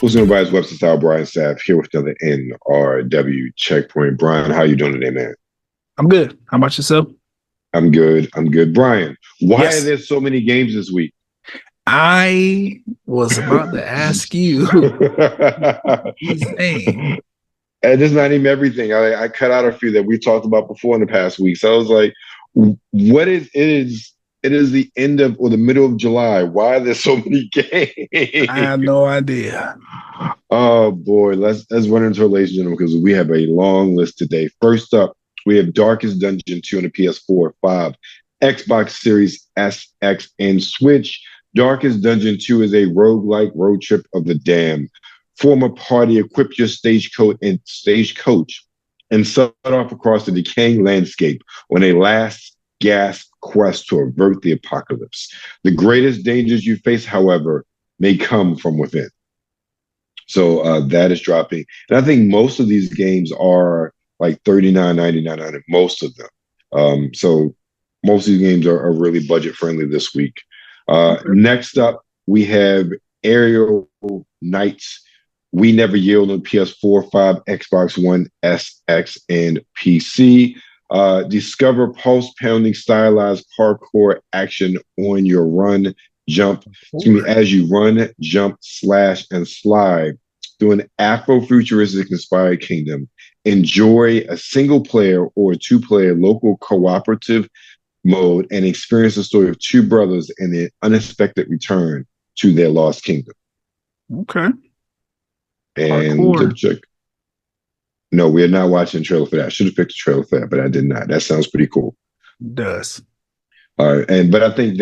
What's going on, Webster Style, Brian Sapp here with another NRW Checkpoint. Brian, how you doing today, man? I'm good. How about yourself? I'm good. Brian, why are there so many games this week? I was about to ask you. Insane. And it's not even everything. I cut out a few that we talked about before in the past week. So I was like, what is it is the end of or the middle of July. Why are there so many games? I have no idea. Oh boy, let's run into it, ladies and gentlemen, because we have a long list today. First up, we have Darkest Dungeon 2 on the PS4, 5, Xbox Series S, X, and Switch. Darkest Dungeon 2 is a roguelike road trip of the damned. Form a party, equip your stagecoach and set off across the decaying landscape on a last gasp quest to avert the apocalypse. The greatest dangers you face, however, may come from within. So that is dropping. And I think most of these games are like $39.99, most of them. So most of these games are really budget friendly this week. Next up, we have Aerial Knights. We Never Yield on PS4, 5, Xbox One, S, X, and PC. Discover pulse-pounding stylized parkour action on your run, jump, as you run, jump, slash, and slide through an Afrofuturistic inspired kingdom. Enjoy a single-player or two-player local cooperative mode and experience the story of two brothers and their unexpected return to their lost kingdom. Okay. And check. No, we are not watching the trailer for that. I should have picked the trailer for that, but I did not. That sounds pretty cool. It does. All right, but I think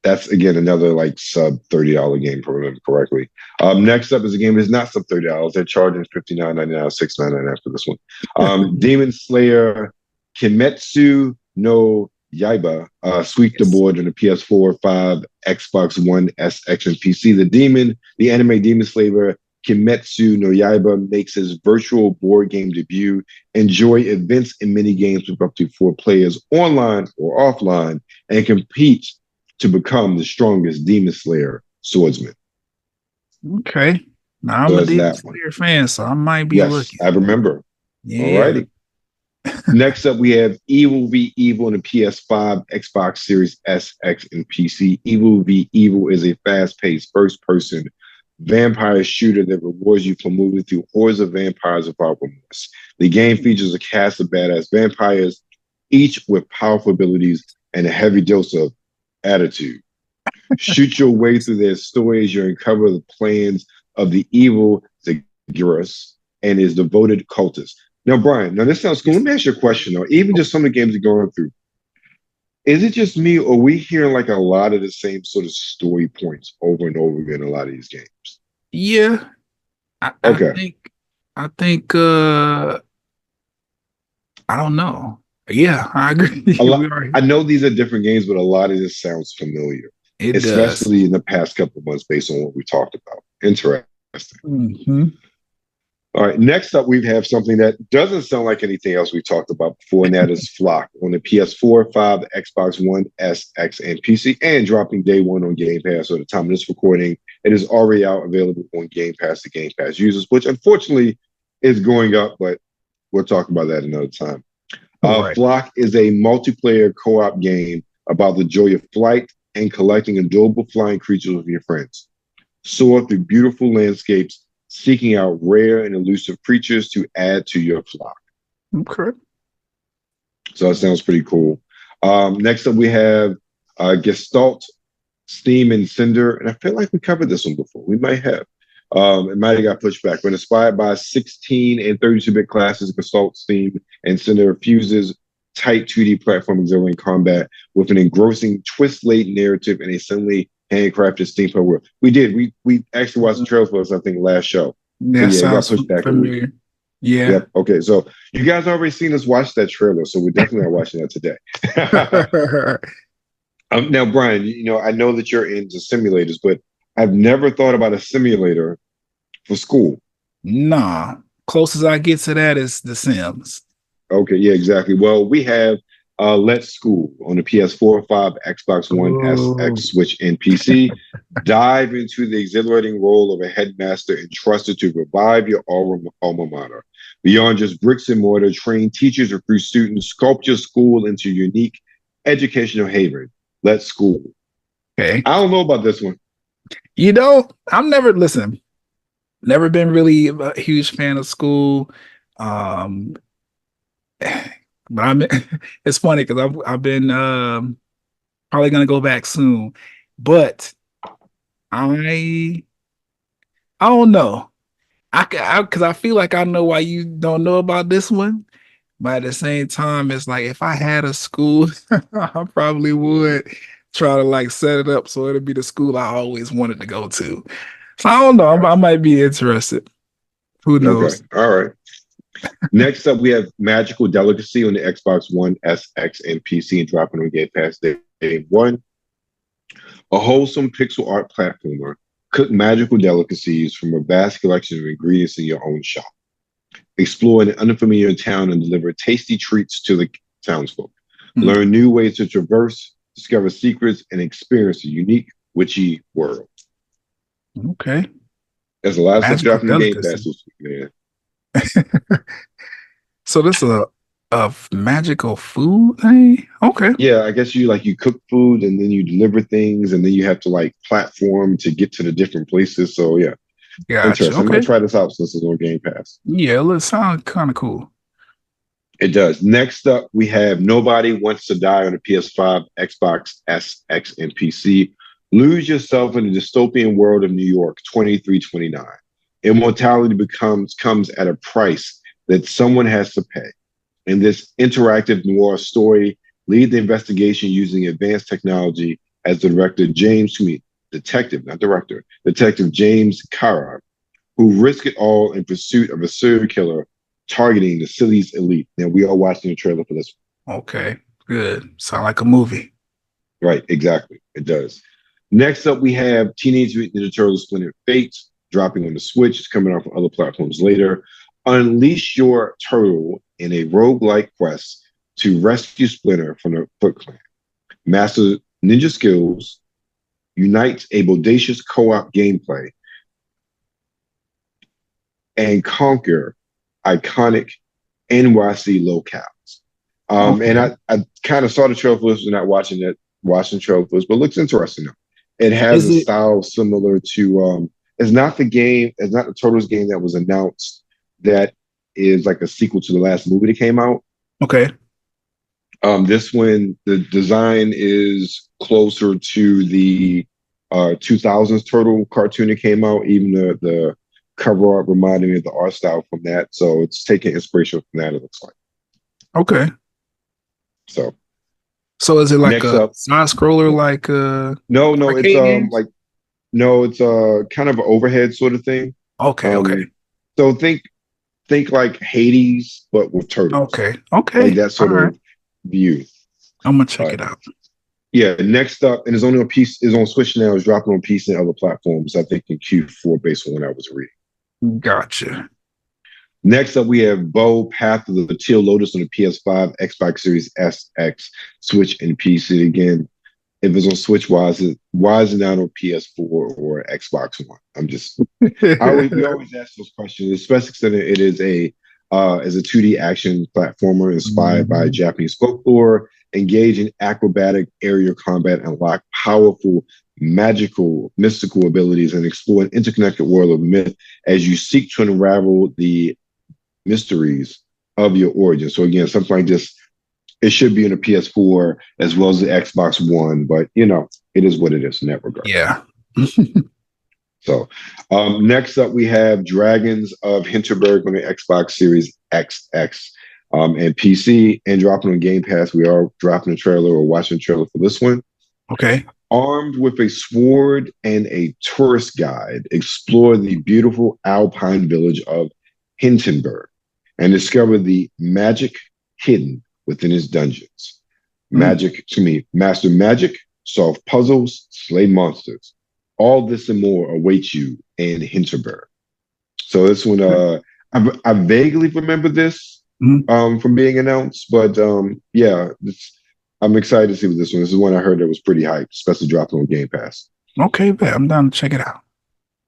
that's again another like sub $30 game, if I remember correctly. Next up is a game that's not sub $30. They're charging $59.99, $6.99 for this one. Demon Slayer Kimestsu no Yaiba, sweep the board on the PS4, 5, Xbox One, S, X, and PC. The anime Demon Slayer Kimestsu no Yaiba makes his virtual board game debut. Enjoy events and mini games with up to 4 players online or offline and compete to become the strongest Demon Slayer swordsman. Okay. Now I'm a Demon Slayer fan, so I might be looking. I remember. Yeah. Alrighty. Next up, we have EvilVEvil on the PS5, Xbox Series S, X, and PC. EvilVEvil is a fast-paced, first-person vampire shooter that rewards you for moving through hordes of vampires without remorse. The game features a cast of badass vampires, each with powerful abilities and a heavy dose of attitude. Shoot your way through their stories. You uncover the plans of the evil Zagreus and his devoted cultists. Now, Brian, this sounds cool. Let me ask you a question, though. Even just some of the games you're going through, is it just me, or are we hearing like a lot of the same sort of story points over and over again in a lot of these games? Yeah. I think I don't know. Yeah, I agree. I know these are different games, but a lot of this sounds familiar. Especially in the past couple of months based on what we talked about. Interesting. Mm-hmm. All right, next up, we have something that doesn't sound like anything else we talked about before, and that is Flock on the PS4, 5, Xbox One, S, X, and PC, and dropping day one on Game Pass. So at the time of this recording, it is already out available on Game Pass to Game Pass users, which unfortunately is going up, but we'll talk about that another time. Flock is a multiplayer co-op game about the joy of flight and collecting adorable flying creatures with your friends. Soar through beautiful landscapes, seeking out rare and elusive creatures to add to your flock. Okay. So that sounds pretty cool. Next up, we have Gestalt, Steam, and Cinder. And I feel like we covered this one before. We might have. It might have got pushed back. But inspired by 16 and 32-bit classes, Gestalt, Steam, and Cinder fuses tight 2D platforming exhilarating combat with an engrossing twist-laden narrative and a suddenly handcrafted steampunk world. We actually watched the trailer for us, I think, last show. That sounds familiar. Yeah. Yep. Okay, so you guys already seen us watch that trailer, so we're definitely not watching that today. Now, Brian, I know that you're into simulators, but I've never thought about a simulator for school. Nah. Closest I get to that is The Sims. Okay, yeah, exactly. Well, we have Let's School on the PS4, 5, Xbox One, SX, Switch, and PC. Dive into the exhilarating role of a headmaster entrusted to revive your alma mater. Beyond just bricks and mortar, train teachers, recruit students, sculpt your school into unique educational haven. Let's School. Okay. I don't know about this one. You know, never been really a huge fan of school. But it's funny because I've been probably gonna go back soon, but I don't know. Because I feel like I know why you don't know about this one, but at the same time, it's like if I had a school, I probably would try to like set it up so it'd be the school I always wanted to go to. So I don't know. I might be interested. Who knows? Okay. All right. Next up, we have Magical Delicacy on the Xbox One, SX, and PC, and dropping on Game Pass Day 1. A wholesome pixel art platformer. Cook magical delicacies from a vast collection of ingredients in your own shop. Explore an unfamiliar town and deliver tasty treats to the townsfolk. Learn new ways to traverse, discover secrets, and experience a unique, witchy world. Okay. That's the last stuff dropping on Game Pass this week, man. So this is a magical food thing? Okay. Yeah, I guess you cook food and then you deliver things and then you have to like platform to get to the different places. So yeah. Gotcha. Interesting. I'm gonna try this out since it's on Game Pass. Yeah, it sounds kind of cool. It does. Next up, we have Nobody Wants to Die on the PS5, Xbox, SX, and PC. Lose yourself in the dystopian world of New York, 2329. Immortality comes at a price that someone has to pay. In this interactive noir story, lead the investigation using advanced technology as Detective James Carrar, who risked it all in pursuit of a serial killer targeting the city's elite. Now, we are watching the trailer for this one. Okay, good. Sound like a movie. Right, exactly. It does. Next up, we have Teenage Mutant Ninja Turtles Splintered Fate, dropping on the Switch. It's coming out from other platforms later. Unleash your turtle in a roguelike quest to rescue Splinter from the Foot Clan. Master ninja skills, unite a bodacious co-op gameplay, and conquer iconic NYC locales. And I kind of saw the trailer for this and not watching the trailer for this, but it looks interesting though. It has a style similar to it's not the Turtles game that was announced that is like a sequel to the last movie that came out. Okay. This one, the design is closer to the 2000s Turtle cartoon that came out. Even the cover art reminded me of the art style from that. So it's taking inspiration from that, it looks like. Okay. So is it like a side scroller like No, it's kind of an overhead sort of thing. Okay. So think like Hades, but with turtles. Okay. Like that sort of view. I'm gonna check it out. Yeah. Next up, and it's only on PC, is on Switch now. It's dropping on PC and other platforms. I think in Q4, based on what I was reading. Gotcha. Next up, we have Bo Path of the Teal Lotus on the PS5, Xbox Series S, X, Switch, and PC. Again, if it's on Switch, why is it not on PS4 or Xbox One? We always ask those questions, especially since it is a 2D action platformer inspired by Japanese folklore. Engage in acrobatic aerial combat and unlock powerful, magical, mystical abilities and explore an interconnected world of myth as you seek to unravel the mysteries of your origin. So again, something like this, it should be in a PS4 as well as the Xbox One, but it is what it is in that regard. Yeah. So next up, we have Dragons of Hinterberg on the Xbox Series XX and PC, and dropping on Game Pass. We are dropping a trailer or watching a trailer for this one. Okay. Armed with a sword and a tourist guide, explore the beautiful alpine village of Hinterberg and discover the magic hidden within its dungeons. Master magic, solve puzzles, slay monsters. All this and more awaits you in Hinterberg. So this one, I vaguely remember this. from being announced. But yeah, I'm excited to see what this one. This is one I heard that was pretty hyped, especially dropping on Game Pass. Okay, bet. I'm down to check it out.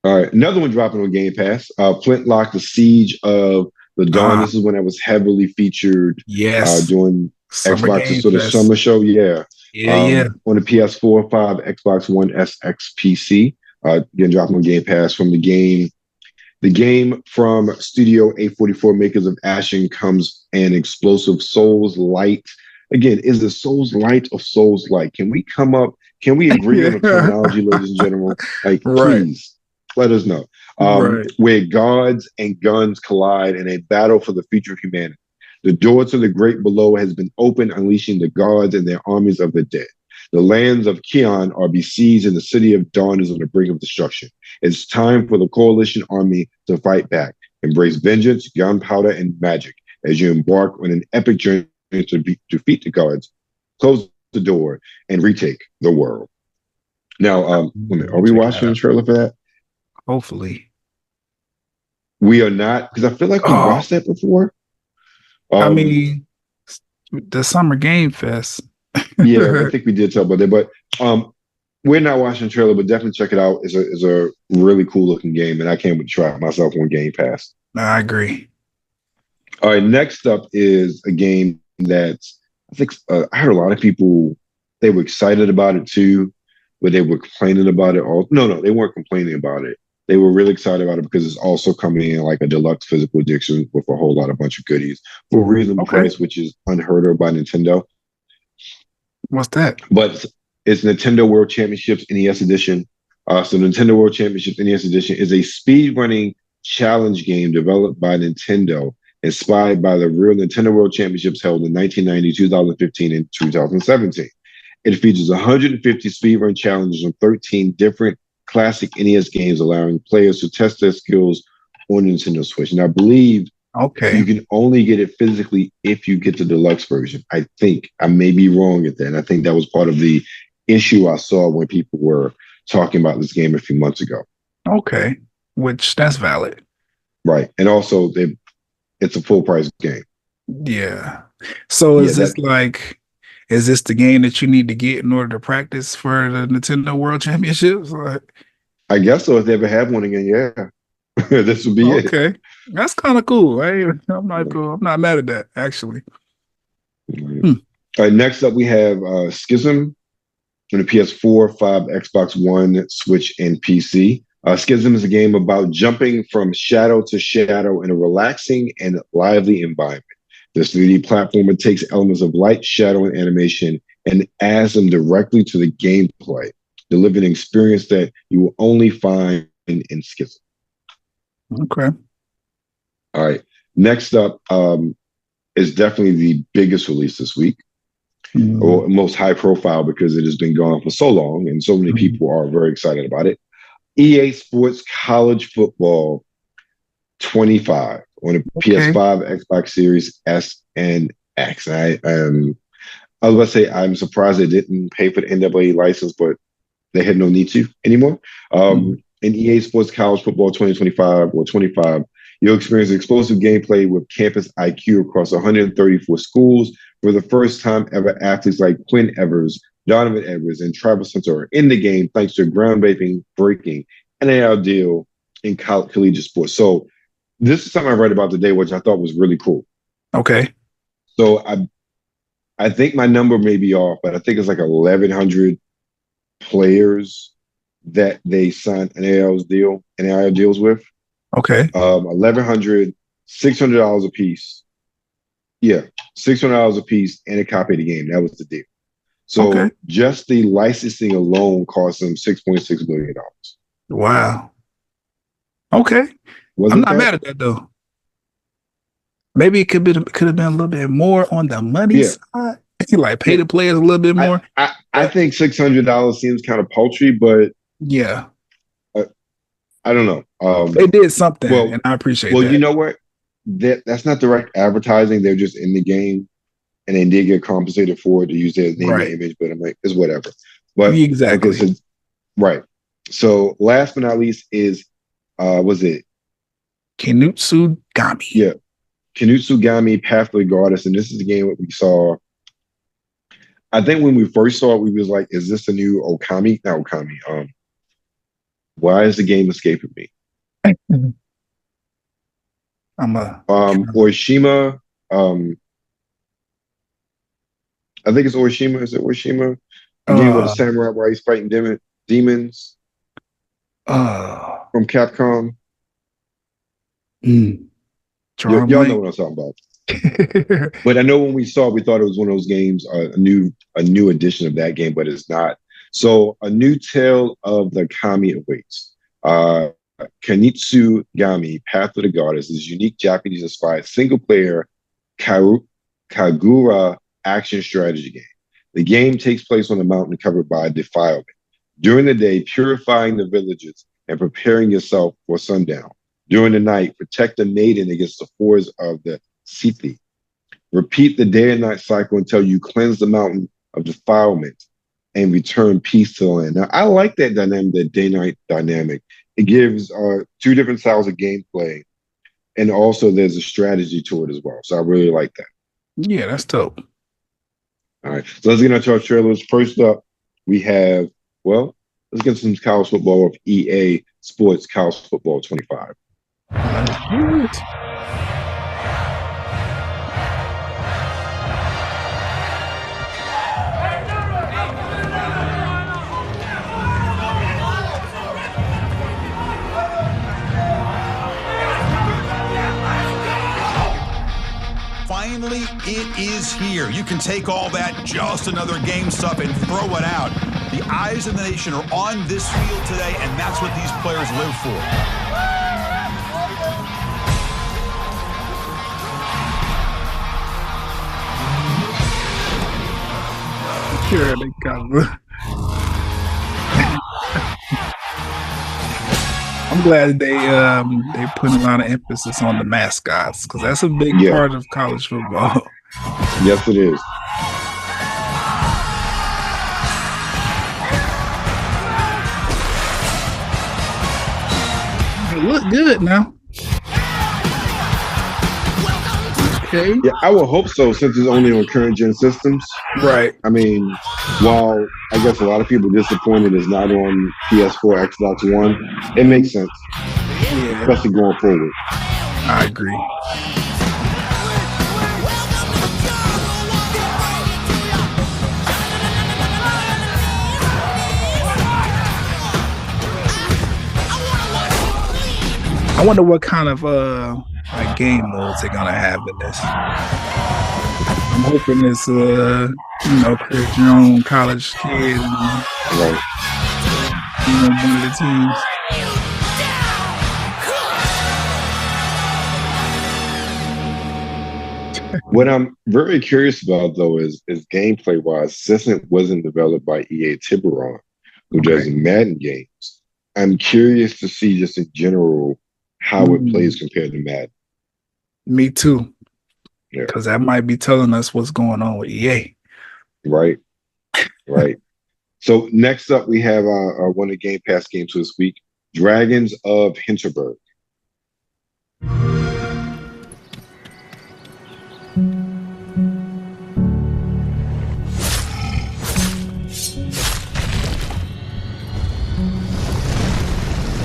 All right, another one dropping on Game Pass. Flintlock: The Siege of the Dawn. This is one that was heavily featured. Yes. During Summer Xbox's sort of summer show. Yeah. Yeah. On the PS4, 5, Xbox One, SX, PC. Again, dropping on Game Pass from the game. The game from Studio A44, makers of Ashen, comes an explosive Souls Light. Again, is it Souls Light or Souls Light? Can we agree on the terminology, ladies and gentlemen? Like, please let us know. Where gods and guns collide in a battle for the future of humanity. The door to the great below has been opened, unleashing the gods and their armies of the dead. The lands of Kion are besieged, and the city of Dawn is on the brink of destruction. It's time for the coalition army to fight back. Embrace vengeance, gunpowder, and magic as you embark on an epic journey to defeat the gods, close the door, and retake the world. Now, are we watching the trailer for that? Hopefully. We are not, because I feel like we watched that before. I mean, the Summer Game Fest. Yeah, I think we did talk about that, but we're not watching the trailer, but definitely check it out. It's a really cool looking game, and I can't wait to try it myself on Game Pass. I agree. All right, next up is a game that I think I heard a lot of people, they were excited about it too, but they were complaining about it. No, they weren't complaining about it. They were really excited about it because it's also coming in like a deluxe physical edition with a whole bunch of goodies for a reasonable price, which is unheard of by Nintendo. What's that? But it's Nintendo World Championships NES Edition. So Nintendo World Championships NES Edition is a speedrunning challenge game developed by Nintendo, inspired by the real Nintendo World Championships held in 1990, 2015, and 2017. It features 150 speedrun challenges on 13 different classic NES games, allowing players to test their skills on Nintendo Switch. And I believe you can only get it physically if you get the deluxe version. I think I may be wrong at that. And I think that was part of the issue I saw when people were talking about this game a few months ago. Okay, which that's valid. Right. And also it's a full price game. Yeah. So is this the game that you need to get in order to practice for the Nintendo World Championships? I guess so. If they ever have one again, yeah. This would be it. Okay. That's kind of cool, right? I'm not mad at that, actually. All right, next up we have Schism on the PS4, 5, Xbox One, Switch, and PC. Schism is a game about jumping from shadow to shadow in a relaxing and lively environment. This 3D platformer takes elements of light, shadow, and animation and adds them directly to the gameplay, delivering an experience that you will only find in Schism. Okay. All right. Next up is definitely the biggest release this week, or most high profile because it has been gone for so long and so many people are very excited about it. EA Sports College Football 25 on the PS5, Xbox Series S and X. I was about to say I'm surprised they didn't pay for the NWA license, but they had no need to anymore. In EA Sports College Football 2025 or 25, you'll experience explosive gameplay with campus IQ across 134 schools. For the first time ever, athletes like Quinn Evers, Donovan Edwards, and Travis Hunter are in the game thanks to a groundbreaking NIL deal in collegiate sports. So this is something I read about today, which I thought was really cool. Okay. So I think my number may be off, but I think it's like 1,100 players that they signed NIL deals with. Okay. 1,100, $600 a piece. Yeah, $600 a piece and a copy of the game. That was the deal. So just the licensing alone cost them $6.6 million. Wow. Okay. I'm not mad at that though. Maybe it could have been a little bit more on the money side. Like pay the players a little bit more. I think $600 seems kind of paltry, but yeah. I don't know. They did something, and I appreciate that. Well, you know what? That's not direct advertising. They're just in the game, and they did get compensated for it to use their name and image, but I'm like, it's whatever. But exactly. Okay, so, so last but not least is, was it? Kunitsu-Gami. Yeah. Kunitsu-Gami, Path of the Goddess, and this is the game that we saw. I think when we first saw it, we was like, "Is this a new Okami?" Not Okami. Why is the game escaping me? Orishima. I think it's Orishima. Is it Orishima? The game with the samurai where he's fighting demons. From Capcom. Y'all know what I'm talking about. But I know when we saw it, we thought it was one of those games, a new edition of that game, but it's not. So a new tale of the Kami awaits. Kunitsu-Gami, Path of the Goddess, is a unique Japanese-inspired single-player Kagura action strategy game. The game takes place on a mountain covered by defilement. During the day, purifying the villages and preparing yourself for sundown. During the night, protect the maiden against the force of the Sithi. Repeat the day and night cycle until you cleanse the mountain of defilement and return peace to the land. Now, I like that dynamic, that day-night dynamic. It gives two different styles of gameplay, and also there's a strategy to it as well. So I really like that. Yeah, that's dope. All right, so let's get into our trailers. First up, we have, let's get some college football of EA Sports College Football 25. Finally, it is here. You can take all that just another game stuff and throw it out. The eyes of the nation are on this field today, and that's what these players live for. Sure, they come. I'm glad they put a lot of emphasis on the mascots, because that's a big part of college football. Yes, it is. They look good now. Okay. Yeah, I would hope so, since it's only on current gen systems. Right. I mean, while I guess a lot of people are disappointed it's not on PS4, Xbox One, it makes sense. Yeah. Especially going forward. I agree. I wonder what kind of game modes they're gonna have in this. I'm hoping it's create your own college kid and right. One of the teams. What I'm very curious about, though, is gameplay wise, since it wasn't developed by EA Tiburon, who does Madden games. I'm curious to see just in general how it plays compared to Madden. Me too. Yeah. Because that might be telling us what's going on with EA. Right. Right. So next up, we have one of the Game Pass games for this week, Dragons of Hinterberg.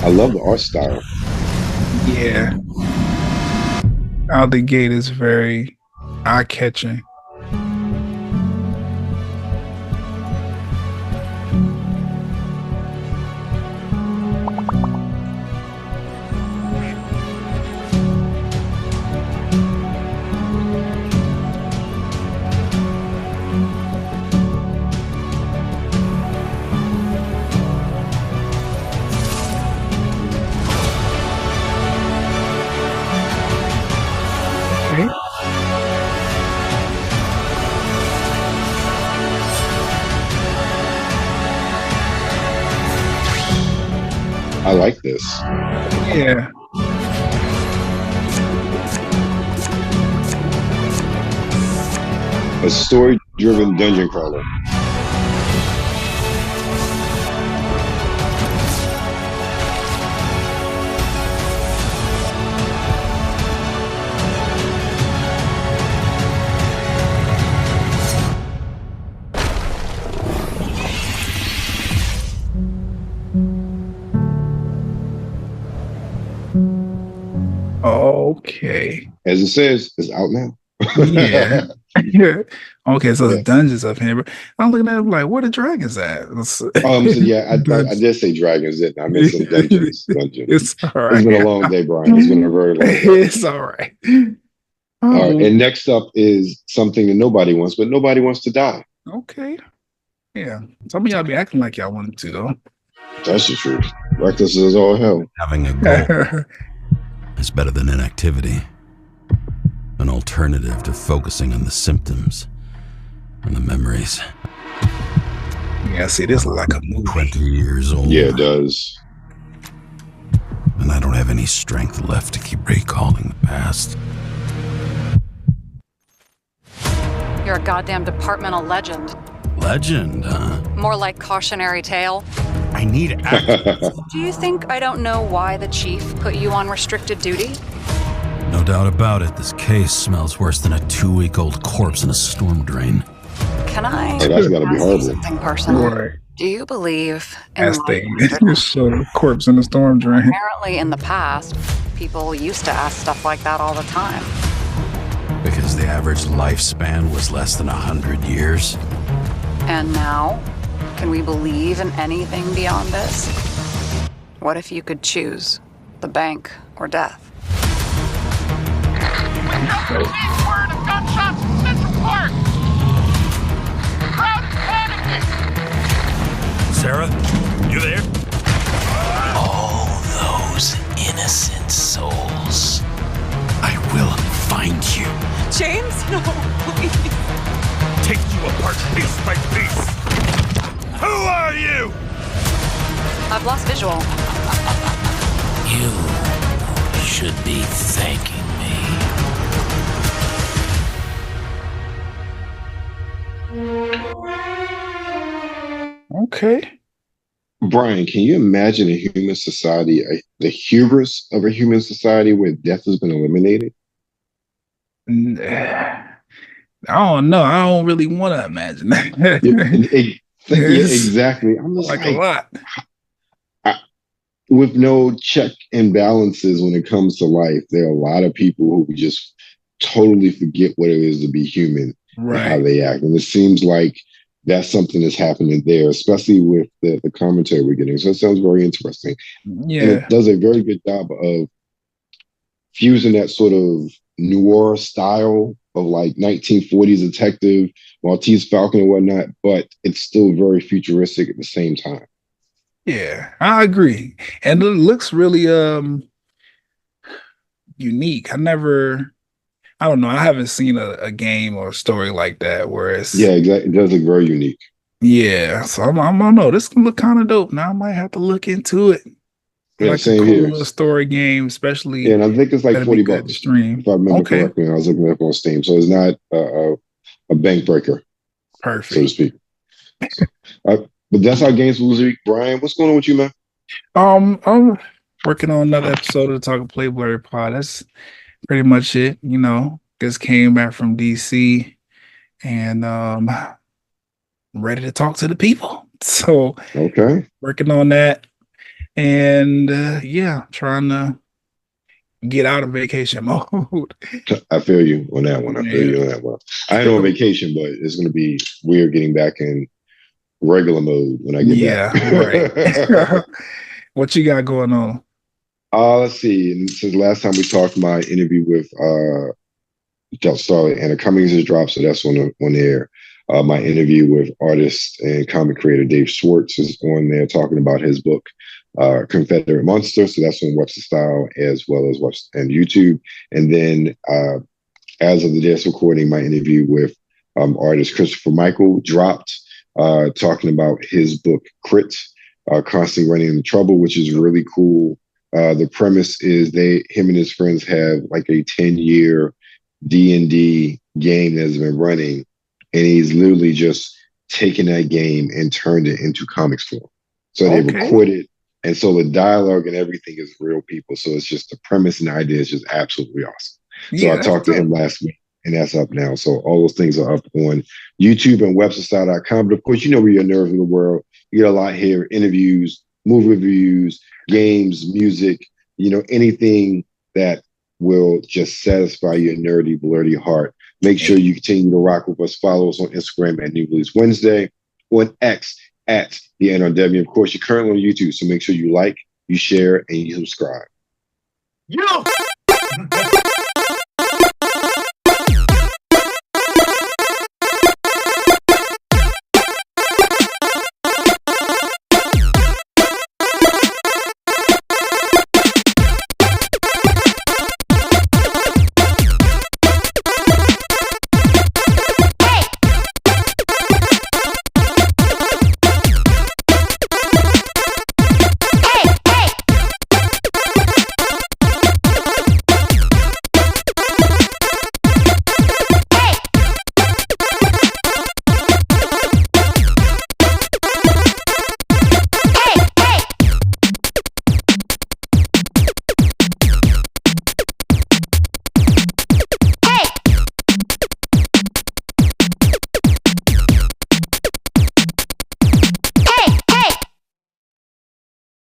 I love the art style. Yeah. Out the gate is very eye-catching. I like this. Yeah. A story-driven dungeon crawler. Okay. As it says, it's out now. Yeah. Yeah. Okay, so Yeah. it's Dungeons of Hinterberg. I'm looking at it like, where the dragons at? So yeah, I did say dragons, didn't I? I meant some dungeons. It's all right. It's been a long day, Brian. It's been a very long day. It's all right. All right. And next up is something that nobody wants, but nobody wants to die. Okay. Yeah. Some of y'all be acting like y'all wanted to, though. That's the truth. Reckless as all hell. Having a goal is better than inactivity. An alternative to focusing on the symptoms and the memories. Yeah, see, this look like a movie. 20 years old. Yeah, it does. And I don't have any strength left to keep recalling the past. You're a goddamn departmental legend. Legend, huh? More like cautionary tale. I need action. Do you think I don't know why the chief put you on restricted duty? No doubt about it, this case smells worse than a 2-week-old corpse in a storm drain. Can I Hey, that's gotta be ask you horrible. something personal? Right. Do you believe in As life they after death? show the corpse in the storm drain. Apparently in the past, people used to ask stuff like that all the time. Because the average lifespan was less than 100 years. And now, can we believe in anything beyond this? What if you could choose the bank or death? Word of gunshots in Central Park! The crowd is panicking! Sarah, you there? All those innocent souls. I will find you. James? No, please. Take you apart piece by piece. Who are you? I've lost visual. You should be thanking me. Okay. Brian, can you imagine a human society, the hubris of a human society where death has been eliminated? I don't know. I don't really want to imagine that. Exactly. I'm just like a lot. With no check and balances when it comes to life, there are a lot of people who just totally forget what it is to be human and how they act. And it seems like that's something that's happening there, especially with the commentary we're getting. So it sounds very interesting. Yeah. And it does a very good job of fusing that sort of noir style of like 1940s detective, Maltese Falcon and whatnot, but it's still very futuristic at the same time. Yeah, I agree. And it looks really unique. I don't know. I haven't seen a game or a story like that where it's exactly. It does look very unique. Yeah, so I don't know. This can look kind of dope. Now I might have to look into it. Yeah, like same a cool here. little story game, especially. Yeah, and I think it's like $40 to stream. if I remember correctly. I was looking up on Steam, so it's not a bank breaker, Perfect, so to speak. But that's our games for this week. Brian, what's going on with you, man? I'm working on another episode of the Talk+Play Blurry Pod. That's pretty much it. You know, just came back from DC and ready to talk to the people. So working on that. And trying to get out of vacation mode. I feel you on that one. I ain't on vacation, but it's going to be weird getting back in regular mode when I get back. Right. What you got going on? Let's see. And since last time we talked, my interview with Gestalt and Anna Cummings has dropped, so that's on the air. My interview with artist and comic creator Dave Schwartz is on there talking about his book, Confederate Monster. So that's on Webster Style as well as and YouTube. And then as of the day of recording, my interview with artist Christopher Michael dropped, talking about his book Crit, Constantly Running into Trouble, which is really cool. The premise is him and his friends have like a 10-year D&D game that's been running, and he's literally just taken that game and turned it into comics form. So they recorded, and so the dialogue and everything is real people. So it's just the premise and the idea is just absolutely awesome. So I talked to him last week, and that's up now. So all those things are up on YouTube and websterstyle.com. But of course, you know where your nerves in the world. You get a lot here: interviews, movie reviews, games, music. You know, anything that will just satisfy your nerdy, blerdy heart. Make sure you continue to rock with us. Follow us on Instagram at New Release Wednesday, on X at the NRW. Of course, you're currently on YouTube, so make sure you like, you share, and you subscribe. Yo!